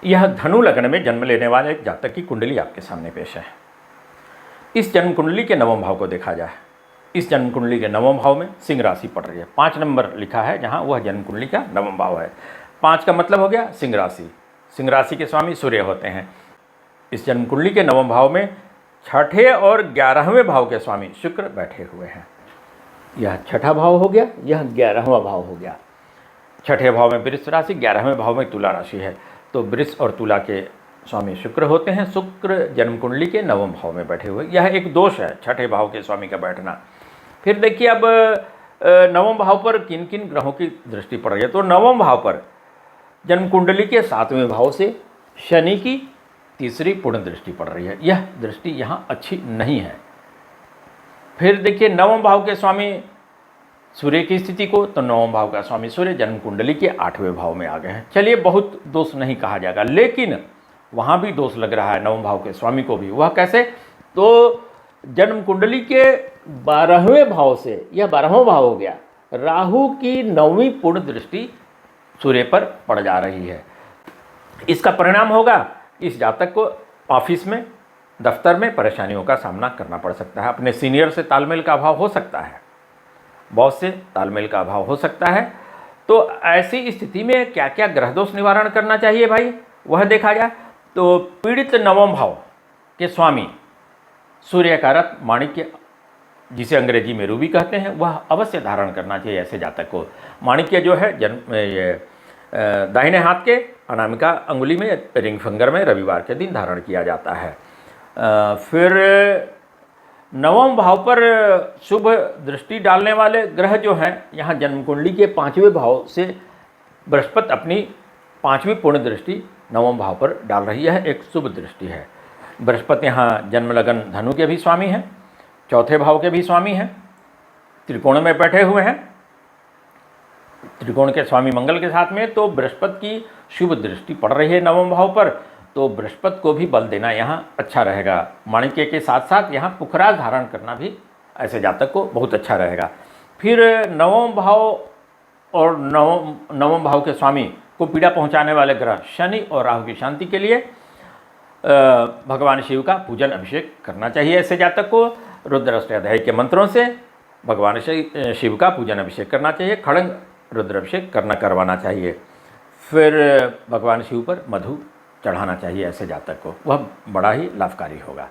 यह धनु लग्न में जन्म लेने वाले एक जातक की कुंडली आपके सामने पेश है। इस जन्म कुंडली के नवम भाव को देखा जाए, इस जन्म कुंडली के नवम भाव में सिंह राशि पड़ रही है। 5 नंबर लिखा है जहाँ, वह जन्म कुंडली का नवम भाव है। 5 का मतलब हो गया सिंह राशि। सिंह राशि के स्वामी सूर्य होते हैं। इस जन्म कुंडली के नवम भाव में छठे और 11वें भाव के स्वामी शुक्र बैठे हुए हैं। यह छठा भाव हो गया, यह 11वां भाव हो गया। छठे भाव में वृष राशि, 11वें भाव में तुला राशि है। तो वृष और तुला के स्वामी शुक्र होते हैं। शुक्र जन्म कुंडली के नवम भाव में बैठे हुए, यह एक दोष है छठे भाव के स्वामी का बैठना। फिर देखिए अब नवम भाव पर किन किन ग्रहों की दृष्टि पड़ रही है। तो नवम भाव पर जन्म कुंडली के 7वें भाव से शनि की तीसरी पूर्ण दृष्टि पड़ रही है। यह दृष्टि यहाँ अच्छी नहीं है। फिर देखिए नवम भाव के स्वामी सूर्य की स्थिति को, तो नवम भाव का स्वामी सूर्य जन्म कुंडली के 8वें भाव में आ गए हैं। चलिए बहुत दोष नहीं कहा जाएगा, लेकिन वहाँ भी दोष लग रहा है नवम भाव के स्वामी को भी। वह कैसे? तो जन्म कुंडली के 12वें भाव से, यह 12वां भाव हो गया, राहु की 9वीं पूर्ण दृष्टि सूर्य पर पड़ जा रही है। इसका परिणाम होगा इस जातक को ऑफिस में, दफ्तर में परेशानियों का सामना करना पड़ सकता है। अपने सीनियर से तालमेल का अभाव हो सकता है, बॉस से तालमेल का अभाव हो सकता है। तो ऐसी स्थिति में क्या क्या ग्रह दोष निवारण करना चाहिए भाई, वह देखा जाए तो पीड़ित नवम भाव के स्वामी सूर्य का रथ माणिक्य, जिसे अंग्रेजी में रूबी कहते हैं, वह अवश्य धारण करना चाहिए ऐसे जातक को। माणिक्य जो है दाहिने हाथ के अनामिका अंगुली में, रिंग फिंगर में रविवार के दिन धारण किया जाता है। फिर नवम भाव पर शुभ दृष्टि डालने वाले ग्रह जो हैं, यहाँ जन्म कुंडली के 5वें भाव से बृहस्पति अपनी 5वीं पूर्ण दृष्टि नवम भाव पर डाल रही है। एक शुभ दृष्टि है। बृहस्पति यहाँ जन्म लगन धनु के भी स्वामी हैं, चौथे भाव के भी स्वामी हैं, त्रिकोण में बैठे हुए हैं, त्रिकोण के स्वामी मंगल के साथ में। तो बृहस्पति की शुभ दृष्टि पड़ रही है नवम भाव पर, तो बृहस्पति को भी बल देना यहाँ अच्छा रहेगा। माणिक्य के साथ साथ यहाँ पुखराज धारण करना भी ऐसे जातक को बहुत अच्छा रहेगा। फिर नवम भाव और नवम भाव के स्वामी को पीड़ा पहुँचाने वाले ग्रह शनि और राहु की शांति के लिए भगवान शिव का पूजन अभिषेक करना चाहिए ऐसे जातक को। रुद्र अष्टाध्यायी के मंत्रों से भगवान शिव का पूजन अभिषेक करना चाहिए। खड़ंग रुद्राभिषेक करवाना चाहिए। फिर भगवान शिव पर मधु चढ़ाना चाहिए ऐसे जातक को, वह बड़ा ही लाभकारी होगा।